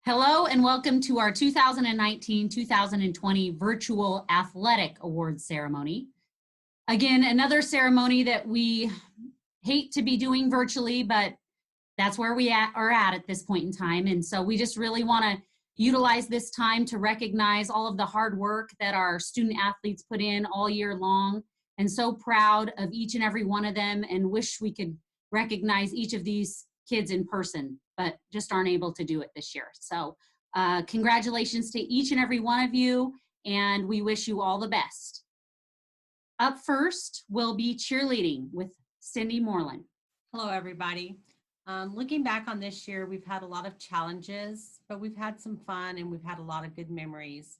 Hello and welcome to our 2019-2020 Virtual Athletic Awards ceremony. Again, another ceremony that we hate to be doing virtually, but that's where we are at this point in time. And so we just really want to utilize this time to recognize all of the hard work that our student athletes put in all year long, and so proud of each and every one of them, and wish we could recognize each of these kids in person, but just aren't able to do it this year. So congratulations to each and every one of you, and we wish you all the best. Up first will be cheerleading with Cindy Moreland. Hello, everybody. Looking back on this year, we've had a lot of challenges, but we've had some fun and we've had a lot of good memories.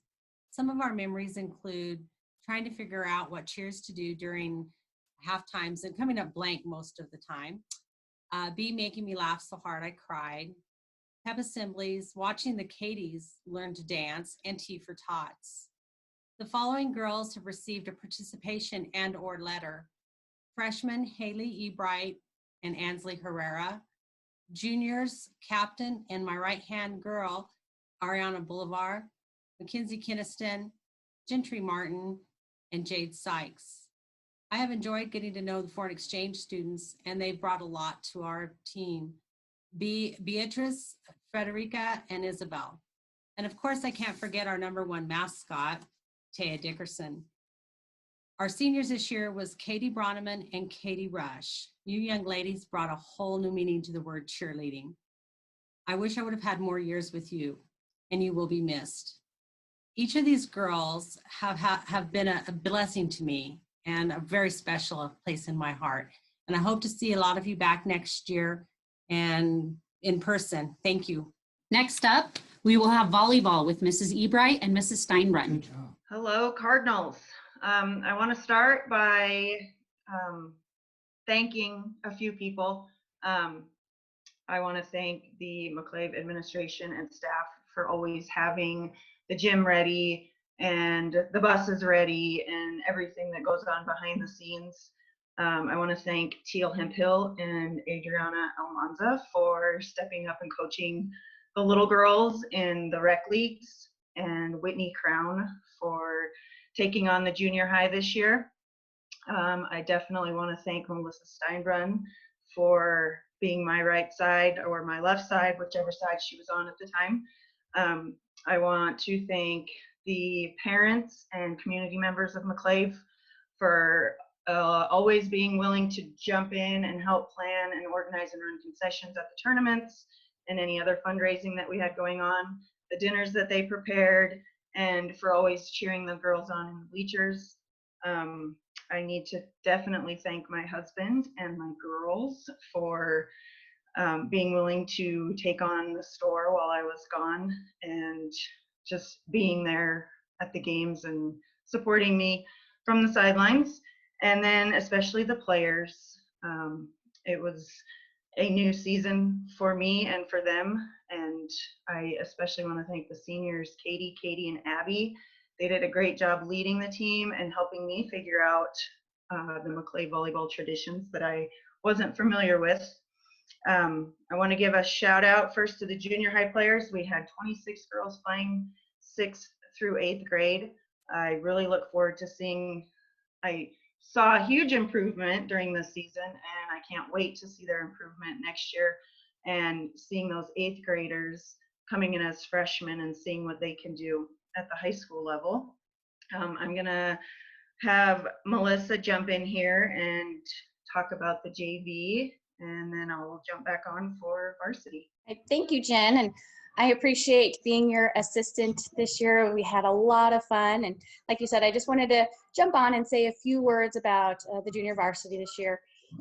Some of our memories include trying to figure out what cheers to do during half times and coming up blank most of the time. B, making me laugh so hard I cried. Pep assemblies, watching the Katies learn to dance, and T for Tots. The following girls have received a participation and/or letter. Freshmen Haley E. Bright and Ansley Herrera. Juniors, Captain and my right-hand girl, Ariana Boulevard, Mackenzie Kinniston, Gentry Martin, and Jade Sykes. I have enjoyed getting to know the foreign exchange students, and they've brought a lot to our team. Beatrice, Frederica, and Isabel. And of course, I can't forget our #1 mascot, Taya Dickerson. Our seniors this year was Katie Bronneman and Katie Rush. You young ladies brought a whole new meaning to the word cheerleading. I wish I would have had more years with you, and you will be missed. Each of these girls have been a blessing to me and a very special place in my heart. And I hope to see a lot of you back next year and in person. Thank you. Next up, we will have volleyball with Mrs. Ebright and Mrs. Steinbrunn. Hello, Cardinals. I want to start by thanking a few people. I want to thank the McClave administration and staff for always having the gym ready and the buses ready and everything that goes on behind the scenes. I want to thank Teal Hemphill and Adriana Almanza for stepping up and coaching the little girls in the rec leagues, and Whitney Crown for taking on the junior high this year. I definitely want to thank Melissa Steinbrunn for being my right side or my left side, whichever side she was on at the time. I want to thank the parents and community members of McClave for always being willing to jump in and help plan and organize and run concessions at the tournaments and any other fundraising that we had going on, the dinners that they prepared, and for always cheering the girls on in the bleachers. I need to definitely thank my husband and my girls for being willing to take on the store while I was gone and just being there at the games and supporting me from the sidelines. And then especially the players. It was a new season for me and for them. And I especially want to thank the seniors, Katie, and Abby. They did a great job leading the team and helping me figure out the McClave volleyball traditions that I wasn't familiar with. I want to give a shout out first to the junior high players. We had 26 girls playing 6th through 8th grade. I really look forward to seeing, I saw a huge improvement during this season, and I can't wait to see their improvement next year and seeing those 8th graders coming in as freshmen and seeing what they can do at the high school level. I'm gonna have Melissa jump in here and talk about the JV, and then I'll jump back on for varsity. Thank you, Jen, and I appreciate being your assistant this year. We had a lot of fun, and like you said, I just wanted to jump on and say a few words about the junior varsity this year.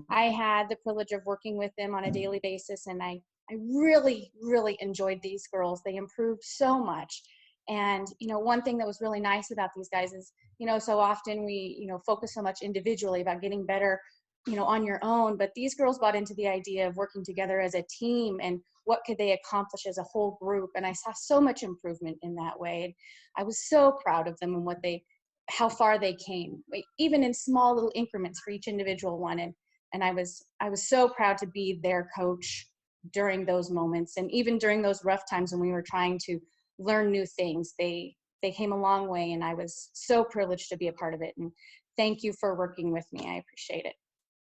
I had the privilege of working with them on a daily basis, and I really, really enjoyed these girls. They improved so much. And, you know, one thing that was really nice about these guys is, you know, so often we, you know, focus so much individually about getting better, you know, on your own, but these girls bought into the idea of working together as a team and what could they accomplish as a whole group. And I saw so much improvement in that way. And I was so proud of them and how far they came, even in small little increments for each individual one. And I was so proud to be their coach during those moments. And even during those rough times when we were trying to learn new things, they came a long way, and I was so privileged to be a part of it. And thank you for working with me. I appreciate it.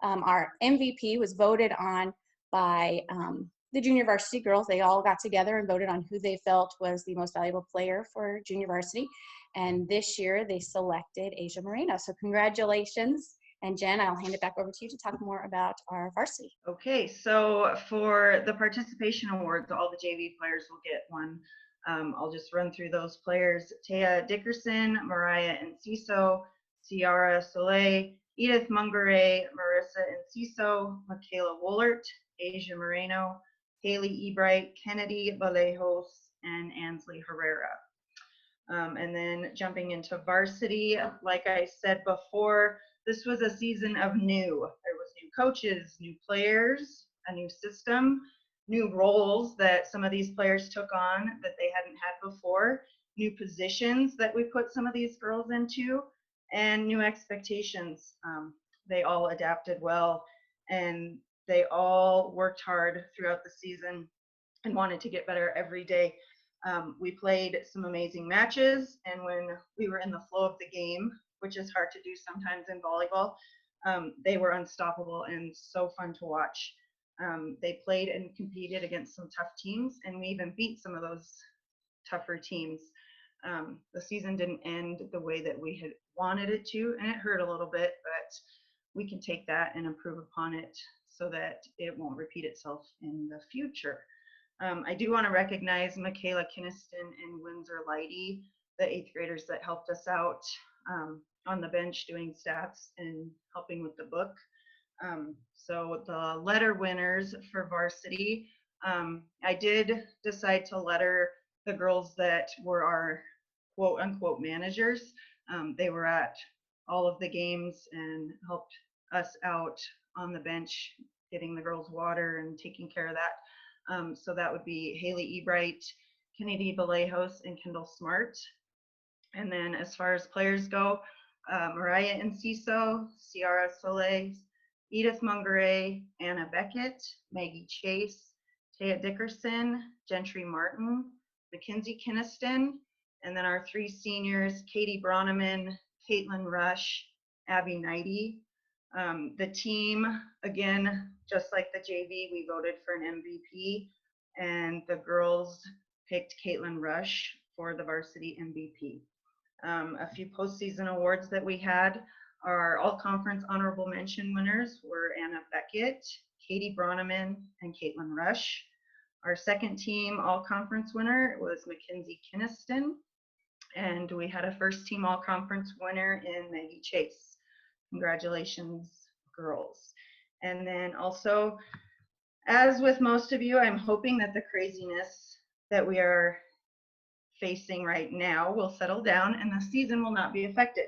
Our MVP was voted on by the junior varsity girls. They all got together and voted on who they felt was the most valuable player for junior varsity. And this year they selected Asia Moreno. So congratulations. And Jen, I'll hand it back over to you to talk more about our varsity. Okay, so for the participation awards, all the JV players will get one. I'll just run through those players. Taya Dickerson, Mariah Enciso, Ciara Soleil, Edith Mungaray, Marissa Enciso, Michaela Woolert, Asia Moreno, Haley Ebright, Kennedy Vallejos, and Ansley Herrera. And then jumping into varsity, like I said before, this was a season of new. There was new coaches, new players, a new system, new roles that some of these players took on that they hadn't had before, new positions that we put some of these girls into, and new expectations. They all adapted well, and they all worked hard throughout the season and wanted to get better every day. We played some amazing matches, and when we were in the flow of the game, which is hard to do sometimes in volleyball, they were unstoppable and so fun to watch. They played and competed against some tough teams, and we even beat some of those tougher teams. The season didn't end the way that we had wanted it to, and it hurt a little bit, but we can take that and improve upon it so that it won't repeat itself in the future. I do want to recognize Michaela Kinniston and Windsor Lighty, the 8th graders that helped us out on the bench doing stats and helping with the book. So the letter winners for varsity, I did decide to letter the girls that were our quote unquote managers. They were at all of the games and helped us out on the bench, getting the girls water and taking care of that. So that would be Haley Ebright, Kennedy Vallejos, and Kendall Smart. And then as far as players go, Mariah Enciso, Ciara Soleil, Edith Mungaray, Anna Beckett, Maggie Chase, Taya Dickerson, Gentry Martin, Mackenzie Kinniston, and then our 3 seniors, Katie Bronneman, Caitlin Rush, Abby Knighty. The team, again, just like the JV, we voted for an MVP, and the girls picked Caitlin Rush for the varsity MVP. A few postseason awards that we had, our all-conference honorable mention winners were Anna Beckett, Katie Bronneman, and Caitlin Rush. Our second team all-conference winner was Mackenzie Kinniston, and we had a first team all-conference winner in Maggie Chase. Congratulations, girls. And then also, as with most of you, I'm hoping that the craziness that we are facing right now will settle down and the season will not be affected.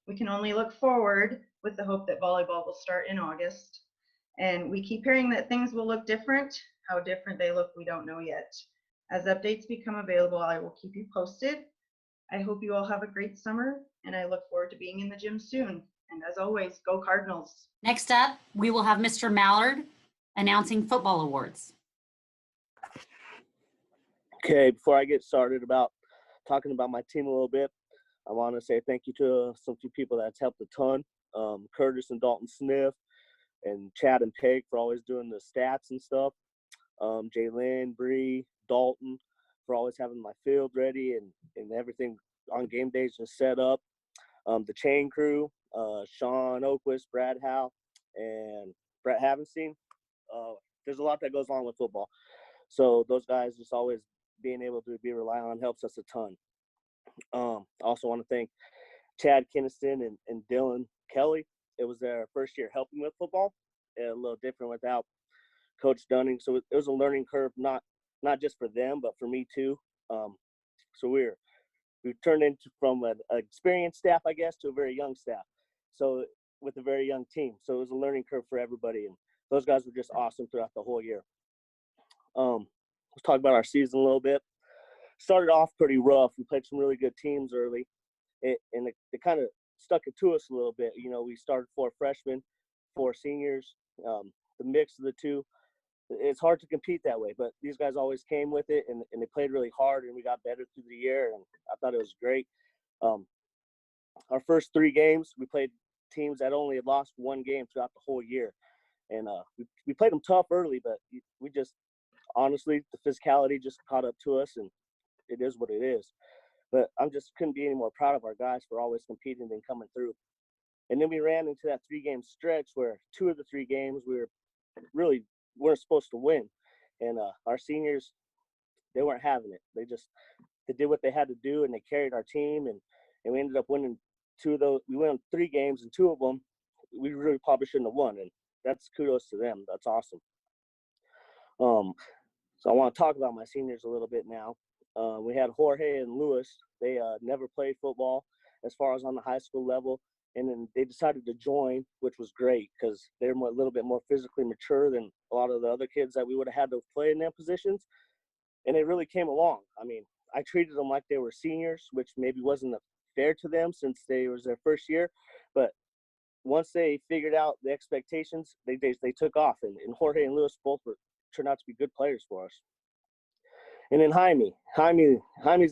We can only look forward with the hope that volleyball will start in August. And we keep hearing that things will look different. How different they look, we don't know yet. As updates become available, I will keep you posted. I hope you all have a great summer, and I look forward to being in the gym soon. And as always, go Cardinals. Next up, we will have Mr. Mallard announcing football awards. Okay, before I get started about talking about my team a little bit, I want to say thank you to some few people that's helped a ton. Curtis and Dalton Smith and Chad and Peg for always doing the stats and stuff. Jaylyn, Bree, Dalton for always having my field ready and everything on game days just set up. The chain crew, Sean Oquist, Brad Howe, and Brett Havenstein. There's a lot that goes on with football. So those guys just always being able to be relied on helps us a ton. I also want to thank Chad Kinniston and Dylan Kelly. It was their first year helping with football. A little different without Coach Dunning. So it was a learning curve, not just for them, but for me too. So we turned into from an experienced staff, I guess, to a very young staff. So with a very young team. So it was a learning curve for everybody. And those guys were just awesome throughout the whole year. Let's talk about our season a little bit. Started off pretty rough. We played some really good teams early. It kind of stuck it to us a little bit. You know, we started 4 freshmen, 4 seniors. The mix of the two it's hard to compete that way, but these guys always came with it, and they played really hard, and we got better through the year, and I thought it was great. Our first 3 games, we played teams that only had lost 1 game throughout the whole year. And we played them tough early, but we just, honestly, the physicality just caught up to us, and it is what it is. But I just couldn't be any more proud of our guys for always competing and coming through. And then we ran into that 3-game stretch where 2 of the 3 games we weren't supposed to win. And our seniors, they weren't having it. They did what they had to do, and they carried our team, and we ended up winning 2 of those. We won 3 games, and 2 of them we really probably shouldn't have won, and that's kudos to them. That's awesome. So I want to talk about my seniors a little bit now. We had Jorge and Luis. They never played football as far as on the high school level, and then they decided to join, which was great because they're a little bit more physically mature than a lot of the other kids that we would have had to play in their positions, and they really came along. I mean, I treated them like they were seniors, which maybe wasn't fair to them since they was their first year, but once they figured out the expectations, they took off, and Jorge and Luis both turned out to be good players for us. And then Jaime's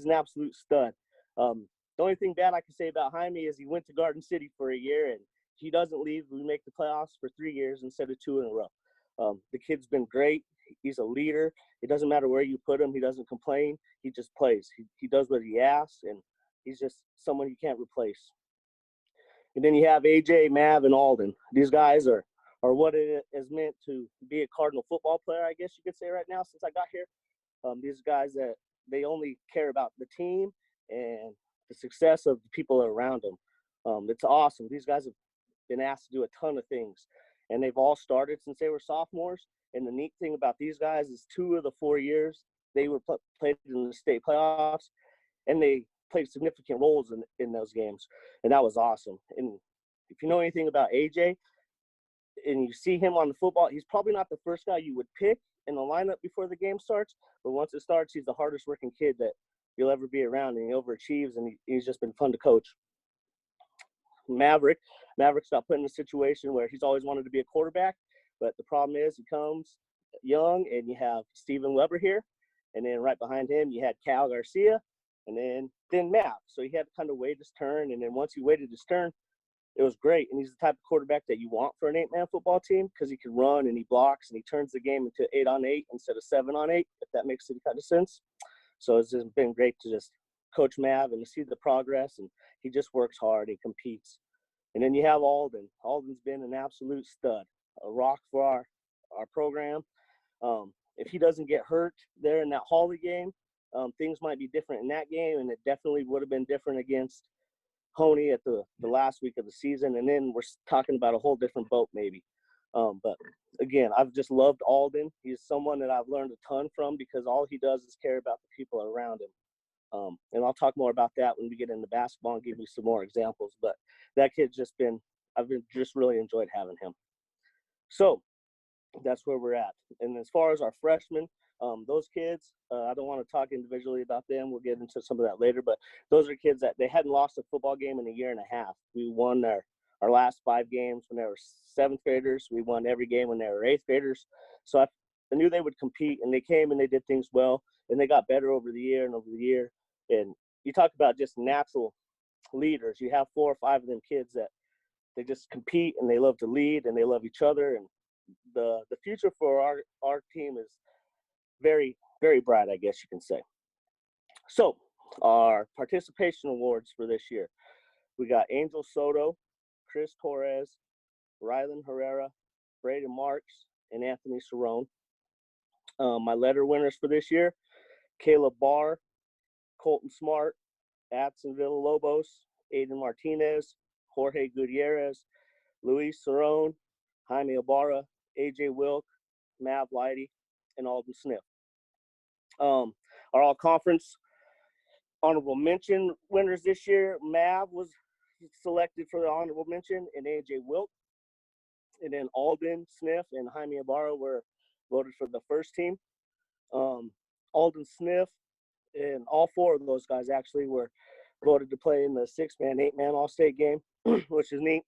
an absolute stud. The only thing bad I can say about Jaime is he went to Garden City for a year, and he doesn't leave. We make the playoffs for 3 years instead of 2 in a row. The kid's been great. He's a leader. It doesn't matter where you put him. He doesn't complain. He just plays. He does what he asks, and he's just someone you can't replace. And then you have AJ, Mav, and Alden. These guys are what it is meant to be a Cardinal football player, I guess you could say right now since I got here. These guys that they only care about the team and the success of the people around them. It's awesome. These guys have been asked to do a ton of things, and they've all started since they were sophomores. And the neat thing about these guys is 2 of the 4 years they were played in the state playoffs, and they played significant roles in those games, and that was awesome. And if you know anything about AJ and you see him on the football, he's probably not the first guy you would pick in the lineup before the game starts, but once it starts, he's the hardest working kid that you'll ever be around, and he overachieves, and he's just been fun to coach. Maverick's got put in a situation where he's always wanted to be a quarterback, but the problem is he comes young, and you have Steven Weber here, and then right behind him you had Cal Garcia, and then Mav. So he had to kind of wait his turn, and then once he waited his turn, it was great. And he's the type of quarterback that you want for an 8-man football team because he can run and he blocks and he turns the game into 8-on-8 instead of 7-on-8, if that makes any kind of sense. So it's just been great to just coach Mav and to see the progress, and he just works hard and competes. And then you have Alden. Alden's been an absolute stud, a rock for our program. If he doesn't get hurt there in that Holly game, things might be different in that game, and it definitely would have been different against Honey at the last week of the season, and then we're talking about a whole different boat maybe. But again, I've just loved Alden. He's someone that I've learned a ton from because all he does is care about the people around him. And I'll talk more about that when we get into basketball and give you some more examples. But that kid's I've just really enjoyed having him. So that's where we're at. And as far as our freshmen, those kids, I don't want to talk individually about them. We'll get into some of that later, but those are kids that they hadn't lost a football game in a year and a half. We won our last 5 games when they were 7th graders. We won every game when they were 8th graders. So I knew they would compete, and they came and they did things well, and they got better over the year and over the year. And you talk about just natural leaders. You have 4 or 5 of them kids that they just compete and they love to lead and they love each other. And the future for our team is very, very bright, I guess you can say. So our participation awards for this year, we got Angel Soto, Chris Torres, Rylan Herrera, Braden Marks, and Anthony Cerrone. My letter winners for this year, Caleb Barr, Colton Smart, Adson Villalobos, Aiden Martinez, Jorge Gutierrez, Luis Cerrone, Jaime Ibarra, AJ Wilk, Mav Lighty, and Alden Smith. Our all-conference honorable mention winners this year, Mav was selected for the honorable mention, and AJ Wilk. And then Alden Smith and Jaime Ibarra were voted for the first team. Alden Smith and all 4 of those guys actually were voted to play in the 6-man, 8-man all-state game, which is neat.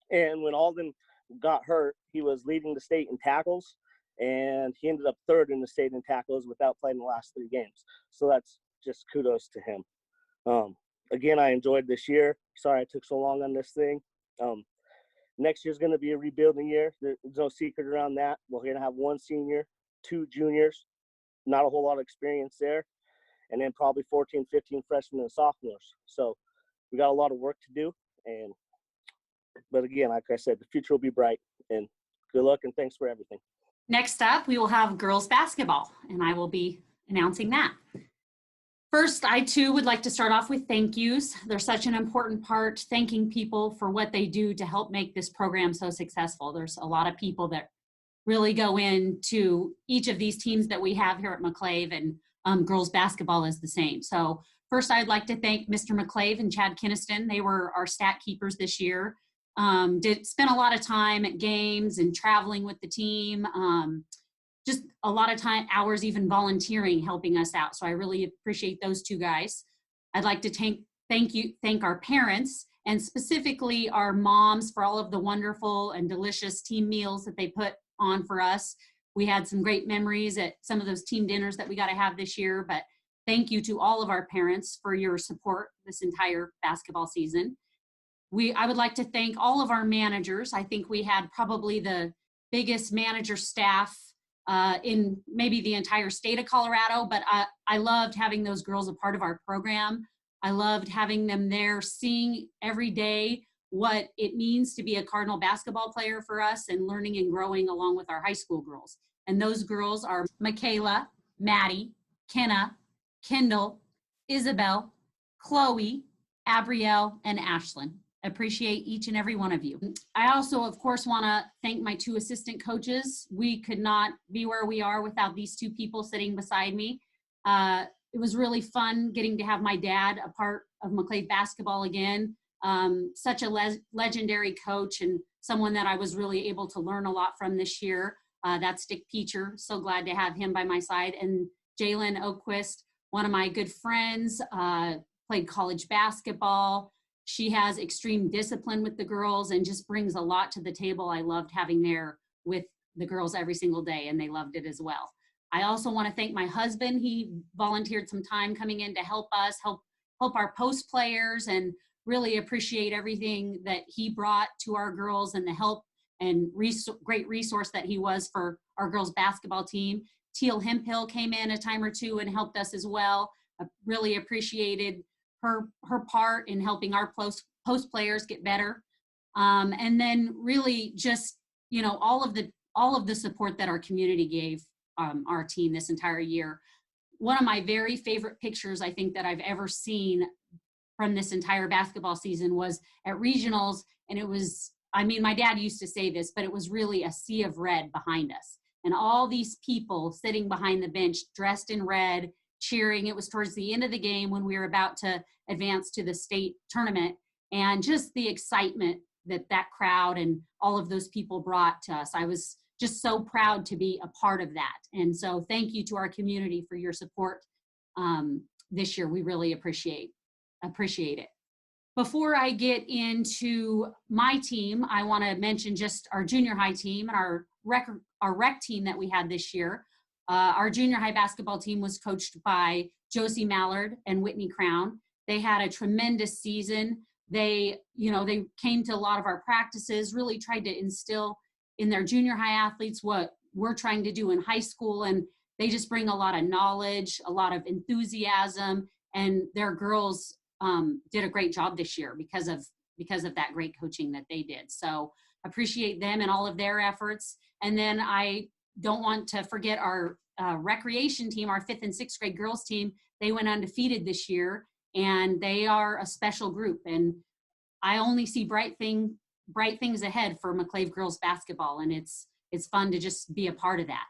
And when Alden got hurt, he was leading the state in tackles, and he ended up third in the state in tackles without playing the last 3 games. So that's just kudos to him. Again, I enjoyed this year. Sorry I took so long on this thing. Next year's going to be a rebuilding year. There's no secret around that. We're going to have 1 senior, 2 juniors, not a whole lot of experience there, and then probably 14, 15 freshmen and sophomores. So we got a lot of work to do. But again, like I said, the future will be bright, and good luck and thanks for everything. Next up, we will have girls basketball, and I will be announcing that. First, I too would like to start off with thank yous. They're such an important part, thanking people for what they do to help make this program so successful. There's a lot of people that really go into each of these teams that we have here at McClave, and girls basketball is the same. So first, I'd like to thank Mr. McClave and Chad Kinniston. They were our stat keepers this year. Spent a lot of time at games and traveling with the team. Just a lot of hours even volunteering, helping us out. So I really appreciate those 2 guys. I'd like to thank our parents, and specifically our moms, for all of the wonderful and delicious team meals that they put on for us. We had some great memories at some of those team dinners that we got to have this year, but thank you to all of our parents for your support this entire basketball season. I would like to thank all of our managers. I think we had probably the biggest manager staff in maybe the entire state of Colorado, but I loved having those girls a part of our program. I loved having them there, seeing every day what it means to be a Cardinal basketball player for us, and learning and growing along with our high school girls. And those girls are Michaela, Maddie, Kenna, Kendall, Isabel, Chloe, Abrielle, and Ashlyn. Appreciate each and every one of you. I also, of course, want to thank my 2 assistant coaches. We could not be where we are without these 2 people sitting beside me. It was really fun getting to have my dad a part of McClave basketball again. Such a legendary coach, and someone that I was really able to learn a lot from this year. That's Dick Peacher. So glad to have him by my side. And Jalen Oakquist, one of my good friends, played college basketball. She has extreme discipline with the girls and just brings a lot to the table. I loved having there with the girls every single day, and they loved it as well. I also want to thank my husband. He volunteered some time coming in to help us, help our post players, and really appreciate everything that he brought to our girls and the help and great resource that he was for our girls basketball team. Teal Hemphill came in a time or 2 and helped us as well. I really appreciated her part in helping our post players get better. And then really just, all of the support that our community gave our team this entire year. One of my very favorite pictures I think that I've ever seen from this entire basketball season was at regionals. And it was, my dad used to say this, but it was really a sea of red behind us. And all these people sitting behind the bench dressed in red, cheering. It was towards the end of the game when we were about to advance to the state tournament, and just the excitement that crowd and all of those people brought to us. I was just so proud to be a part of that. And so thank you to our community for your support this year. We really appreciate it. Before I get into my team, I want to mention just our junior high team and our rec team that we had this year. Our junior high basketball team was coached by Josie Mallard and Whitney Crown. They had a tremendous season. They came to a lot of our practices, really tried to instill in their junior high athletes what we're trying to do in high school. And they just bring a lot of knowledge, a lot of enthusiasm, and their girls did a great job this year because of that great coaching that they did. So appreciate them and all of their efforts. And then I don't want to forget our recreation team, our 5th and 6th grade girls team. They went undefeated this year, and they are a special group. And I only see bright things ahead for McClave girls basketball, and it's fun to just be a part of that.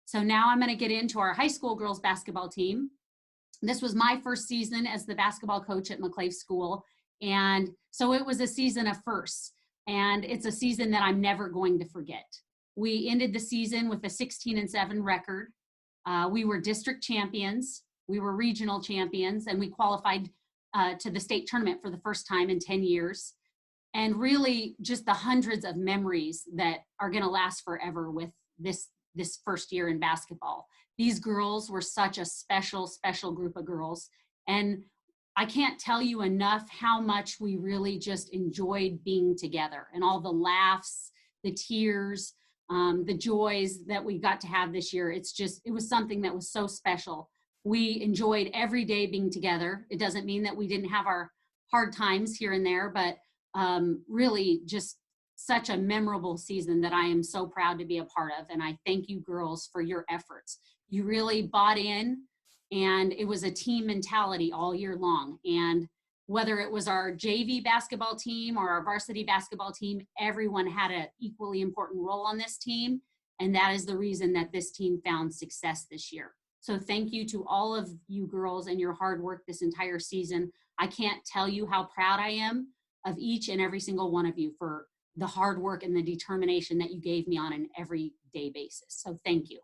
So now I'm going to get into our high school girls basketball team. This was my first season as the basketball coach at McClave School, and so it was a season of firsts, and it's a season that I'm never going to forget. We ended the season with a 16-7 record. We were district champions, we were regional champions, and we qualified to the state tournament for the first time in 10 years. And really just the hundreds of memories that are going to last forever with this this first year in basketball. These girls were such a special, special group of girls. And I can't tell you enough how much we really just enjoyed being together, and all the laughs, the tears, the joys that we got to have this year. It was something that was so special. We enjoyed every day being together. It doesn't mean that we didn't have our hard times here and there, but really just such a memorable season that I am so proud to be a part of. And I thank you girls for your efforts. You really bought in, and it was a team mentality all year long. And whether it was our JV basketball team or our varsity basketball team, everyone had an equally important role on this team. And that is the reason that this team found success this year. So thank you to all of you girls and your hard work this entire season. I can't tell you how proud I am of each and every single one of you for the hard work and the determination that you gave me on an everyday basis. So thank you.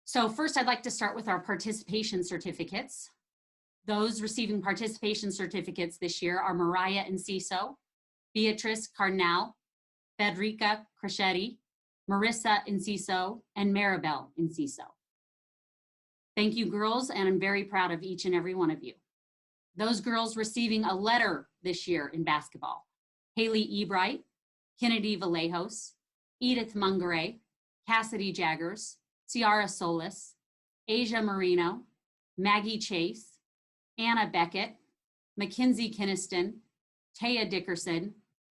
So first, I'd like to start with our participation certificates. Those receiving participation certificates this year are Mariah Enciso, Beatrice Cardinal, Federica Crescetti, Marissa Enciso, and Maribel Enciso. Thank you, girls, and I'm very proud of each and every one of you. Those girls receiving a letter this year in basketball: Haley Ebright, Kennedy Vallejos, Edith Mungare, Cassidy Jaggers, Ciara Solis, Asia Marino, Maggie Chase, Anna Beckett, Mackenzie Kinniston, Taya Dickerson,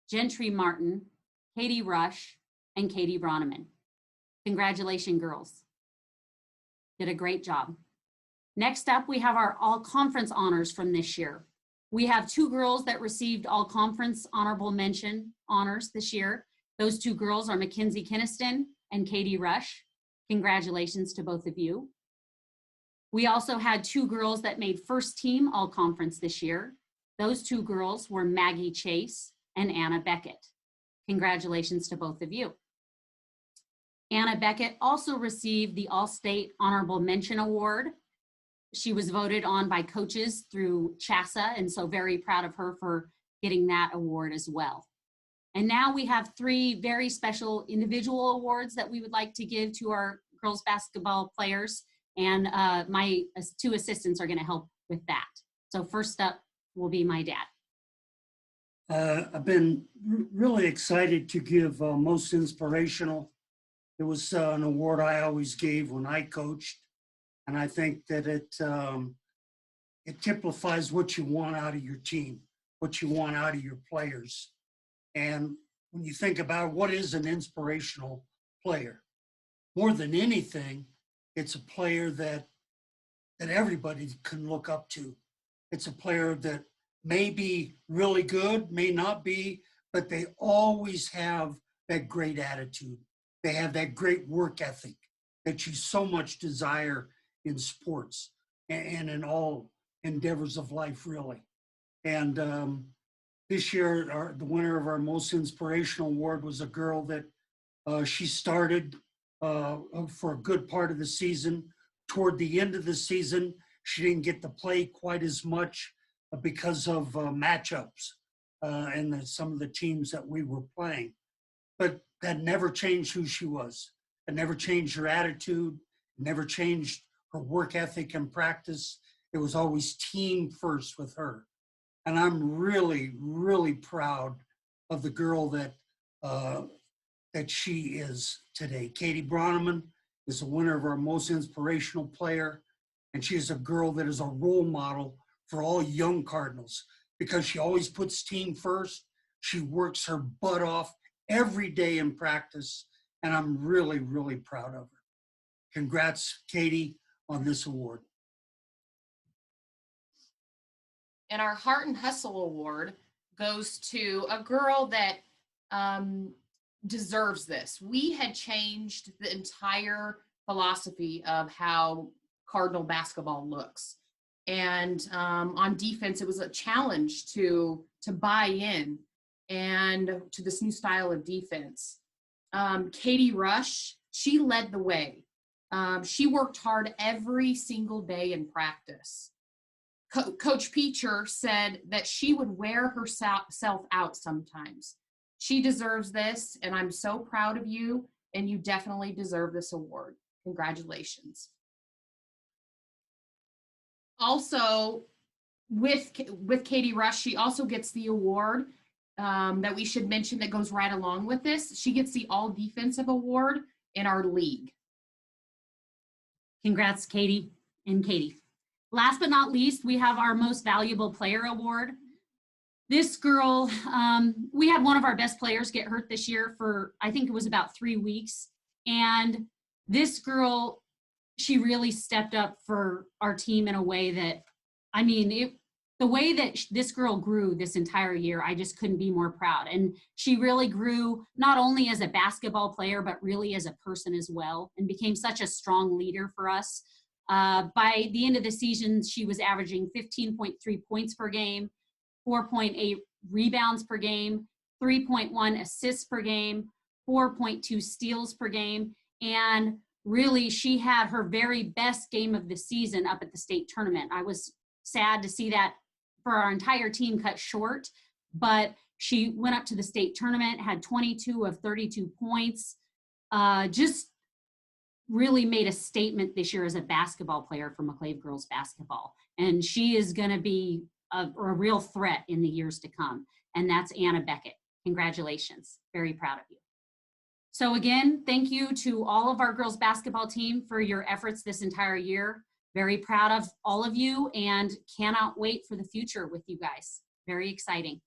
Gentry Martin, Katie Rush, and Katie Bronneman. Congratulations, girls. Did a great job. Next up, we have our all-conference honors from this year. We have 2 girls that received all-conference honorable mention honors this year. Those 2 girls are Mackenzie Kinniston and Katie Rush. Congratulations to both of you. We also had 2 girls that made first team all-conference this year. Those 2 girls were Maggie Chase and Anna Beckett. Congratulations to both of you. Anna Beckett also received the All-State Honorable Mention Award. She was voted on by coaches through CHASA, and so very proud of her for getting that award as well. And now we have 3 very special individual awards that we would like to give to our girls basketball players, and my 2 assistants are going to help with that. So first up will be my dad. I've been really excited to give Most Inspirational. It was an award I always gave when I coached, and I think that it typifies what you want out of your team, what you want out of your players. And when you think about what is an inspirational player, more than anything, it's a player that everybody can look up to. It's a player that may be really good, may not be, but they always have that great attitude. They have that great work ethic that you so much desire in sports and in all endeavors of life, really. And this year, the winner of our Most Inspirational Award was a girl that she started for a good part of the season. Toward the end of the season, she didn't get to play quite as much because of matchups and some of the teams that we were playing. But that never changed who she was. It never changed her attitude, never changed her work ethic and practice. It was always team first with her. And I'm really, really proud of the girl that she is today. Katie Bronneman is the winner of our Most Inspirational Player, and she is a girl that is a role model for all young Cardinals because she always puts team first. She works her butt off every day in practice, and I'm really, really proud of her. Congrats, Katie, on this award. And our Heart and Hustle Award goes to a girl that deserves this. We had changed the entire philosophy of how Cardinal basketball looks. And on defense, it was a challenge to buy in and to this new style of defense. Katie Rush, she led the way. She worked hard every single day in practice. Coach Peacher said that she would wear herself out sometimes. She deserves this, and I'm so proud of you. and you definitely deserve this award. Congratulations. Also, with Katie Rush, she also gets the award that we should mention that goes right along with this. She gets the All Defensive Award in our league. Congrats, Katie and Katie. Last but not least, we have our Most Valuable Player Award. This girl, we had one of our best players get hurt this year for, I think it was about 3 weeks. And this girl, she really stepped up for our team in a way that, I mean, the way that this girl grew this entire year, I just couldn't be more proud. And she really grew not only as a basketball player, but really as a person as well, and became such a strong leader for us. By the end of the season, she was averaging 15.3 points per game, 4.8 rebounds per game, 3.1 assists per game, 4.2 steals per game. And really, she had her very best game of the season up at the state tournament. I was sad to see that for our entire team cut short, but she went up to the state tournament, had 22 of 32 points, just really made a statement this year as a basketball player for McClave girls basketball. And she is going to be a real threat in the years to come. And that's Anna Beckett. Congratulations. Very proud of you. So again, thank you to all of our girls basketball team for your efforts this entire year. Very proud of all of you and cannot wait for the future with you guys. Very exciting.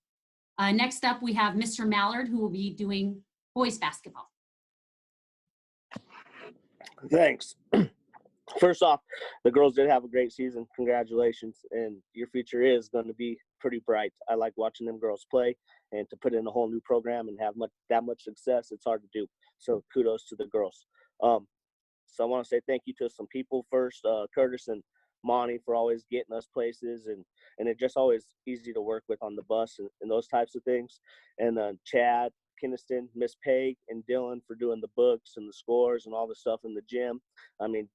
Next up, we have Mr. Mallard, who will be doing boys basketball. Thanks. First off, the girls did have a great season. Congratulations. And your future is going to be pretty bright. I like watching them girls play, and to put in a whole new program and have that much success, it's hard to do. So kudos to the girls. So I want to say thank you to some people first, Curtis and Monty, for always getting us places, and it's just always easy to work with on the bus and those types of things. And Chad, Kinnison, Miss Peg, and Dylan for doing the books and the scores and all the stuff in the gym. I mean,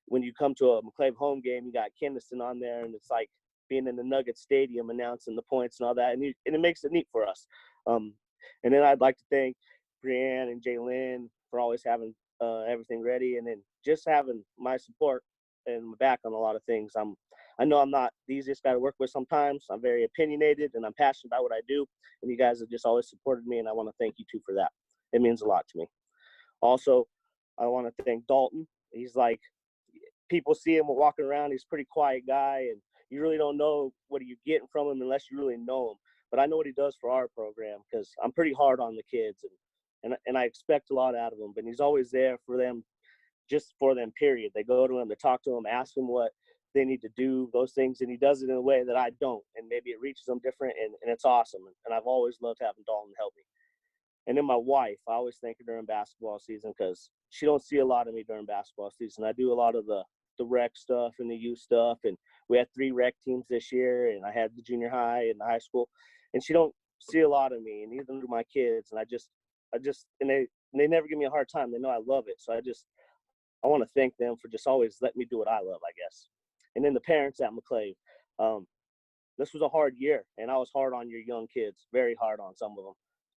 when you come to a McClave home game, you got Kinnison on there, and it's like being in the Nugget Stadium announcing the points and all that, and it makes it neat for us. And then I'd like to thank Brianne and Jaylyn for always having everything ready, and then just having my support and my back on a lot of things. I know I'm not the easiest guy to work with sometimes. I'm very opinionated, and I'm passionate about what I do, and you guys have just always supported me, and I want to thank you too for that. It means a lot to me. Also, I want to thank Dalton. He's like, people see him walking around, he's a pretty quiet guy, and you really don't know what you're getting from him unless you really know him. But I know what he does for our program, because I'm pretty hard on the kids, and I expect a lot out of him. But he's always there for them, just for them, period. They go to him, they talk to him, ask him what they need to do, those things, and he does it in a way that I don't, and maybe it reaches them different, and it's awesome. And I've always loved having Dalton help me. And then my wife, I always thank her during basketball season, because she don't see a lot of me during basketball season. I do a lot of the rec stuff and the youth stuff, and we had 3 rec teams this year, and I had the junior high and the high school, and she don't see a lot of me, and neither do my kids. And I just and they never give me a hard time. They know I love it. So I want to thank them for just always letting me do what I love, I guess. And then the parents at McClave. This was a hard year, and I was hard on your young kids, very hard on some of them.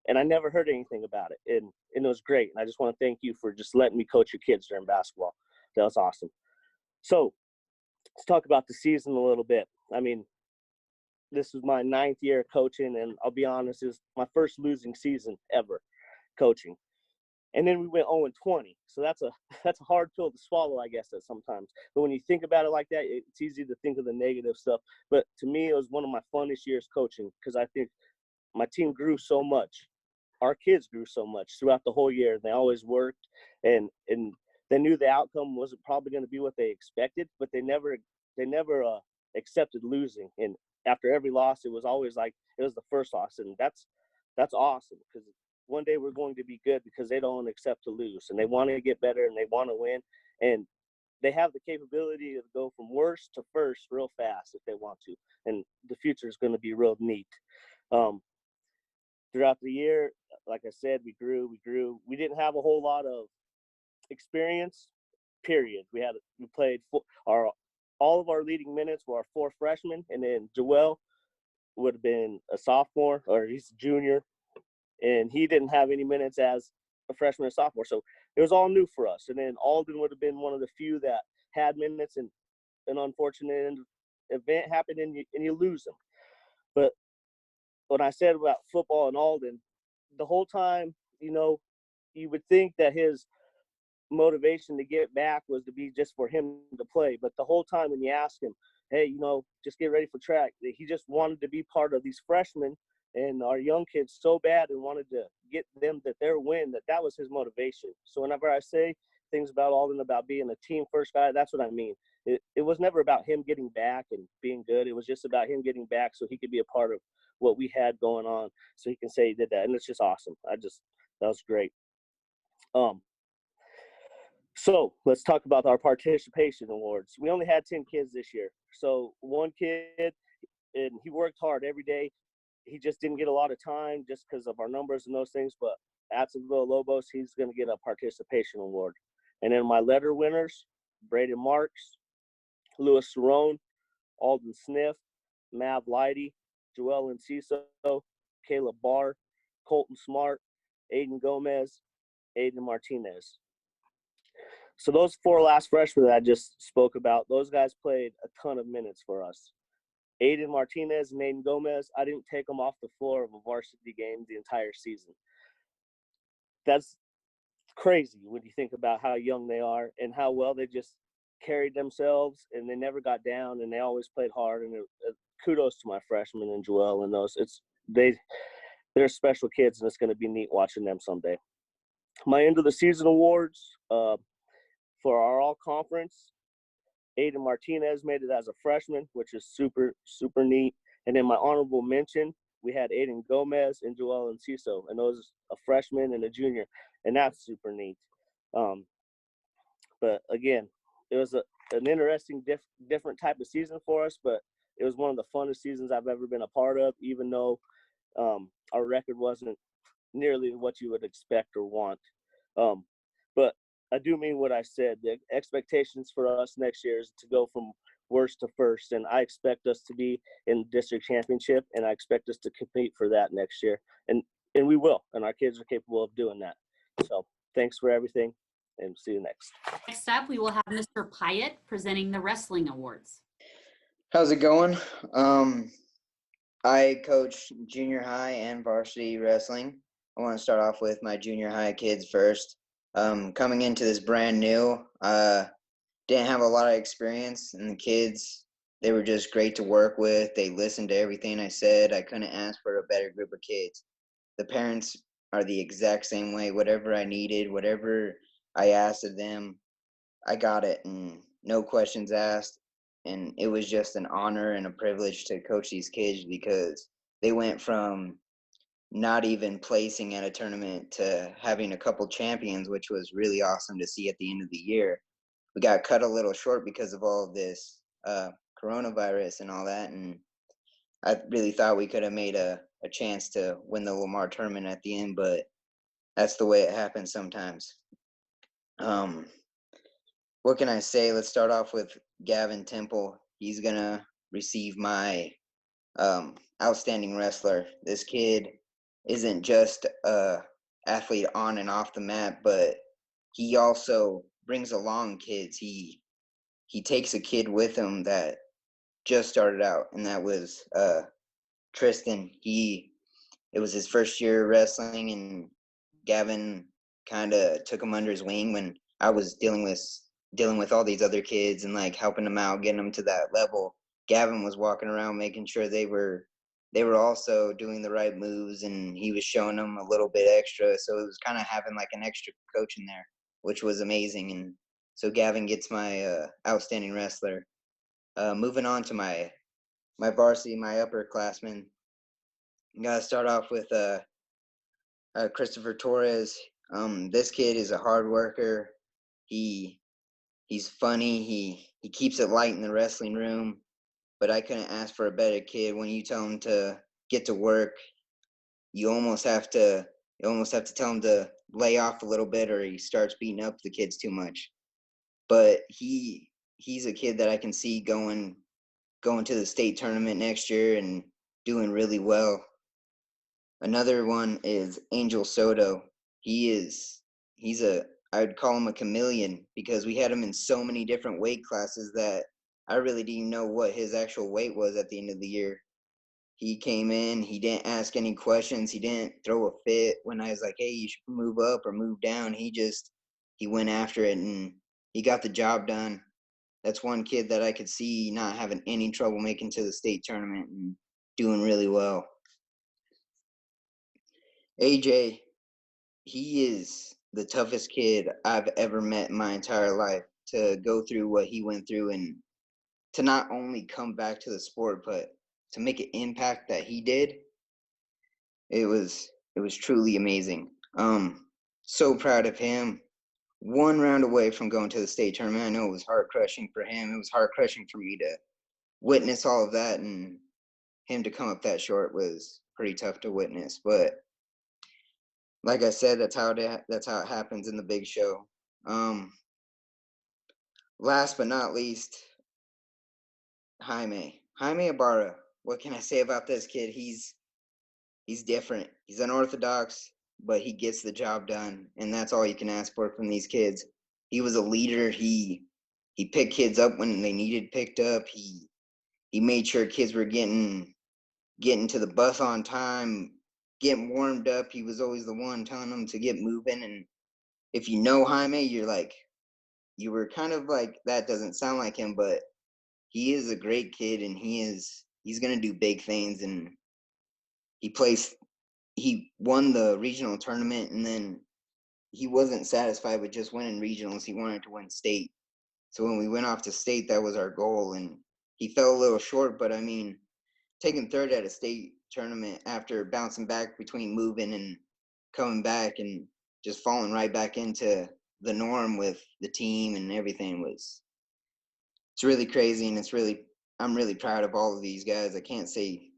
And I never heard anything about it, and it was great. And I just want to thank you for just letting me coach your kids during basketball. That was awesome. So let's talk about the season a little bit. I mean, this was my 9th year coaching, and I'll be honest, it was my first losing season ever coaching. And then we went 0-20. So that's a hard pill to swallow, I guess, sometimes. But when you think about it like that, it's easy to think of the negative stuff. But to me, it was one of my funnest years coaching, because I think my team grew so much. Our kids grew so much throughout the whole year. They always worked, and they knew the outcome wasn't probably going to be what they expected, but they never accepted losing. And after every loss, it was always like it was the first loss, and that's awesome, because one day we're going to be good, because they don't accept to lose, and they want to get better, and they want to win, and they have the capability to go from worst to first real fast if they want to, and the future is going to be real neat. Throughout the year, like I said, we grew. We didn't have a whole lot of experience, period. We played all of our leading minutes were our 4 freshmen, and then Joel would have been a sophomore, or he's a junior, and he didn't have any minutes as a freshman or sophomore. So it was all new for us. And then Alden would have been one of the few that had minutes, and an unfortunate event happened and you lose them. But when I said about football and Alden, the whole time, you know, you would think that his motivation to get back was to be just for him to play. But the whole time when you ask him, hey, you know, just get ready for track, he just wanted to be part of these freshmen and our young kids so bad and wanted to get them their win, that was his motivation. So whenever I say things about Alden about being a team first guy, that's what I mean. It was never about him getting back and being good. It was just about him getting back so he could be a part of what we had going on, so he can say he did that. And it's just awesome. That was great. So let's talk about our participation awards. We only had 10 kids this year. So one kid, and he worked hard every day. He just didn't get a lot of time just because of our numbers and those things. But at Lobos, he's going to get a participation award. And then my letter winners, Braden Marks, Louis Cerrone, Alden Sniff, Mav Leidy, Joel Enciso, Caleb Barr, Colton Smart, Aiden Gomez, Aiden Martinez. So those 4 last freshmen that I just spoke about, those guys played a ton of minutes for us. Aiden Martinez and Aiden Gomez, I didn't take them off the floor of a varsity game the entire season. That's crazy when you think about how young they are and how well they just carried themselves, and they never got down, and they always played hard. And kudos to my freshmen and Joel and those. They're special kids, and it's going to be neat watching them someday. My end of the season awards for our all conference, Aiden Martinez made it as a freshman, which is super, super neat. And then my honorable mention, we had Aiden Gomez and Joel Enciso, and those a freshman and a junior, and that's super neat. But again, it was an interesting, different type of season for us, but it was one of the funnest seasons I've ever been a part of, even though our record wasn't nearly what you would expect or want. But I do mean what I said. The expectations for us next year is to go from worst to first, and I expect us to be in the district championship, and I expect us to compete for that next year, and we will, and our kids are capable of doing that. So thanks for everything, and see you next. Next up, we will have Mr. Pyatt presenting the wrestling awards. How's it going? I coach junior high and varsity wrestling. I want to start off with my junior high kids first. Coming into this brand new, didn't have a lot of experience, and the kids, they were just great to work with. They listened to everything I said. I couldn't ask for a better group of kids. The parents are the exact same way. Whatever I needed, whatever I asked of them, I got it, and no questions asked. And it was just an honor and a privilege to coach these kids, because they went from not even placing at a tournament to having a couple champions, which was really awesome to see at the end of the year. We got cut a little short because of all of this coronavirus and all that, and I really thought we could have made a chance to win the Lamar tournament at the end, but that's the way it happens sometimes. What can I say? Let's start off with Gavin Temple. He's gonna receive my outstanding wrestler. This kid isn't just a athlete on and off the mat, but he also brings along kids. He takes a kid with him that just started out, and that was Tristan. It was his first year wrestling, and Gavin kind of took him under his wing when I was dealing with all these other kids and like helping them out, getting them to that level. Gavin was walking around making sure they were also doing the right moves, and he was showing them a little bit extra. So it was kind of having like an extra coach in there, which was amazing. And so Gavin gets my outstanding wrestler. Moving on to my varsity, my upperclassmen. Gotta start off with Christopher Torres. This kid is a hard worker. He's funny. He keeps it light in the wrestling room, but I couldn't ask for a better kid. When you tell him to get to work, you almost have to tell him to lay off a little bit, or he starts beating up the kids too much. But he's a kid that I can see going to the state tournament next year and doing really well. Another one is Angel Soto. He's a I would call him a chameleon because we had him in so many different weight classes that I really didn't know what his actual weight was at the end of the year. He came in, he didn't ask any questions, he didn't throw a fit when I was like, hey, you should move up or move down. He went after it and he got the job done. That's one kid that I could see not having any trouble making to the state tournament and doing really well. AJ, he is the toughest kid I've ever met in my entire life. To go through what he went through and to not only come back to the sport, but to make an impact that he did, it was truly amazing. So proud of him. One round away from going to the state tournament. I know it was heart crushing for him. It was heart crushing for me to witness all of that, and him to come up that short was pretty tough to witness. But like I said, that's how it happens in the big show. Last but not least, Jaime Ibarra. What can I say about this kid? He's different. He's unorthodox, but he gets the job done, and that's all you can ask for from these kids. He was a leader. He picked kids up when they needed picked up. He made sure kids were getting to the bus on time, getting warmed up. He was always the one telling them to get moving. And if you know Jaime, you were kind of like, that doesn't sound like him, but he is a great kid, and he's going to do big things. And he won the regional tournament, and then he wasn't satisfied with just winning regionals. He wanted to win state. So when we went off to state, that was our goal, and he fell a little short, but I mean, taking third at a state tournament after bouncing back between moving and coming back and just falling right back into the norm with the team and everything it's really crazy, and I'm really proud of all of these guys. I can't say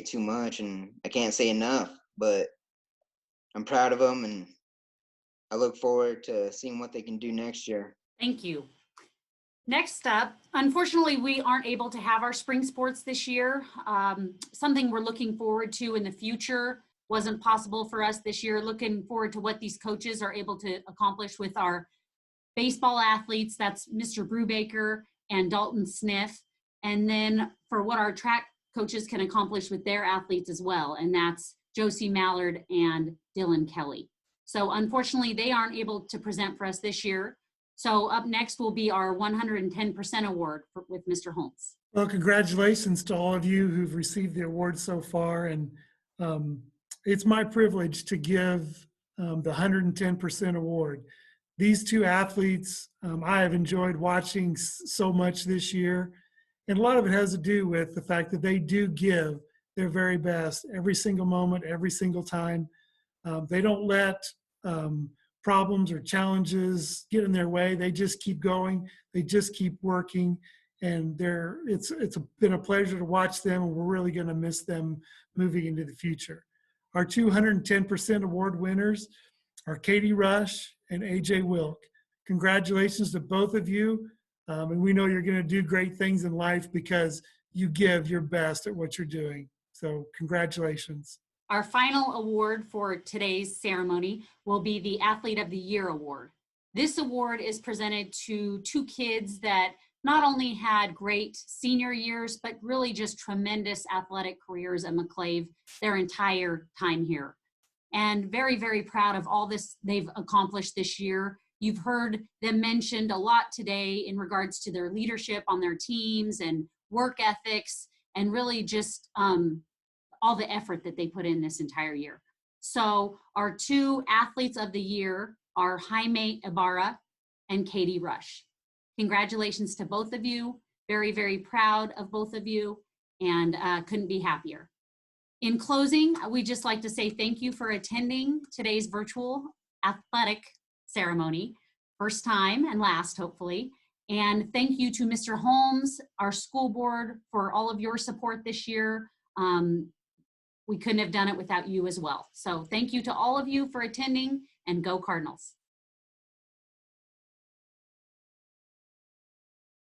too much, and I can't say enough, but I'm proud of them, and I look forward to seeing what they can do next year. Thank you. Next up, unfortunately, we aren't able to have our spring sports this year. Something we're looking forward to in the future. Wasn't possible for us this year. Looking forward to what these coaches are able to accomplish with our baseball athletes. That's Mr. Brubaker and Dalton Sniff. And then for what our track coaches can accomplish with their athletes as well. And that's Josie Mallard and Dylan Kelly. So unfortunately, they aren't able to present for us this year. So up next will be our 110% award with Mr. Holmes. Well, congratulations to all of you who've received the award so far. And it's my privilege to give the 110% award. These two athletes, I have enjoyed watching so much this year. And a lot of it has to do with the fact that they do give their very best every single moment, every single time. They don't let problems or challenges get in their way. They just keep going. They just keep working. And it's been a pleasure to watch them, and we're really going to miss them moving into the future. Our 210% award winners are Katie Rush and AJ Wilk. Congratulations to both of you. And we know you're going to do great things in life because you give your best at what you're doing. So congratulations. Our final award for today's ceremony will be the Athlete of the Year Award. This award is presented to two kids that not only had great senior years, but really just tremendous athletic careers at McClave their entire time here. And very, very proud of all this they've accomplished this year. You've heard them mentioned a lot today in regards to their leadership on their teams and work ethics, and really just all the effort that they put in this entire year. So our two athletes of the year are Jaime Ibarra and Katie Rush. Congratulations to both of you. Very, very proud of both of you, and couldn't be happier. In closing, we'd just like to say thank you for attending today's virtual athletic ceremony, first time and last, hopefully. And thank you to Mr. Holmes, our school board, for all of your support this year. We couldn't have done it without you as well. So thank you to all of you for attending, and go Cardinals.